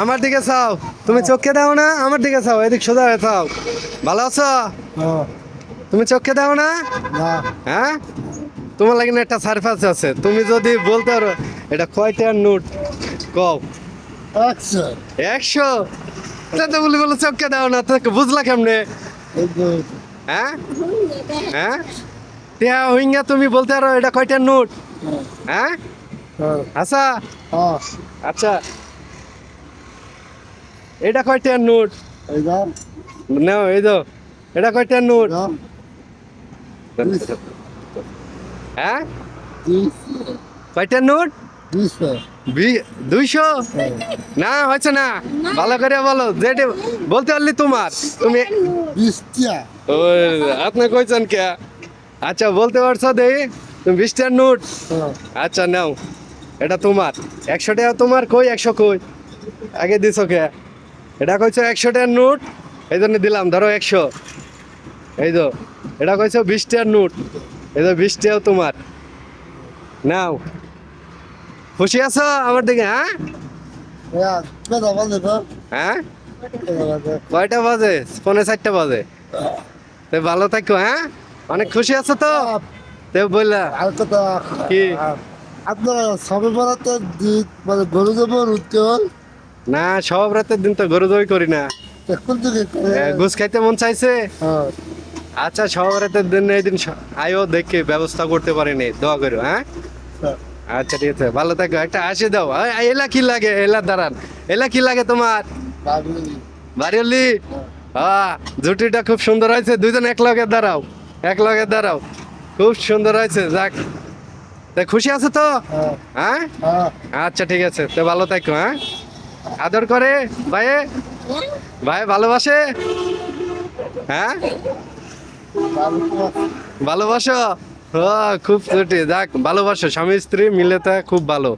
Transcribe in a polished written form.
আমার দিকে চাও, তুমি চোখে দাও না, আমার দিকে চাও, এদিক সোজা হয়ে চাও। ভালো আছো? তুমি চোখে দাও না? হ্যাঁ, তোমার লাগে না একটা সারপ্রাইজ আছে। তুমি যদি বলতে পারো এটা কয়টার নোট, কও। 100। তা তো বলি বলো চোখে দাও না, তো বুঝলা কেমনে? হ্যাঁ হ্যাঁ, টিয়া হইঙ্গা তুমি বলতে পারো এটা কয়টার নোট? হ্যাঁ আচ্ছা আচ্ছা, এটা কয়টার নোট? নাও এই তো, এটা কয়টার নোট? হ্যাঁ, কয়টার নোট? 200? না হচ্ছে না, ভালো করে বলো, যেটা বলতে পারলি তোমার। তুমি ওই আপনি কইছেন কে? আচ্ছা বলতে পারছো দেখি, তুমি 20টার নোট। আচ্ছা নাও, এটা তোমার। 100 টাকা তোমার, কই 100 কই? আগে দিছো কে? এটা কইছো 100 টাকার নোট, এই জন্য দিলাম, ধরো 100। এই তো, এটা কইছো 20টার নোট, এই তো 20 টাকাও তোমার। নাও, খুশি আছো আমার দিকে? হ্যাঁ হ্যাঁ, কয়টা বাজে? 4:45 বাজে। তো ভালো থাকো, হ্যাঁ, অনেক খুশি আছো তো? তো বললা কি? আপনার সবে বরাতে মানে গরু দেবর উত্তর না, সব রাতের দিন তো গরু দই করি না। এখন থেকে ঘুষ খাইতে মন চাইছে। আচ্ছা, সব রাতের দিন এই দিন আয়ো, দেখে ব্যবস্থা করতে পারিনি, দোয়া করো। হ্যাঁ আচ্ছা ঠিক আছে, ভালো থাকো, একটা হাসি দাও। এলা কি লাগে? এলা দাঁড়ান, এলা কি লাগে তোমার? বাড়িওলি। হ্যাঁ, জুটিটা খুব সুন্দর হয়েছে, দুইজন এক লগে দাঁড়াও, এক লগে দাঁড়াও, খুব সুন্দর হয়েছে। যাক, তা খুশি আছো তো? হ্যাঁ আচ্ছা ঠিক আছে, তো ভালো থাকো। হ্যাঁ, আদর করে ভাই, ভাই ভালোবাসে? হ্যাঁ ভালোবাসো? ও খুব ছুটি, যাক ভালোবাসো, স্বামী স্ত্রী মিলে তা খুব ভালো।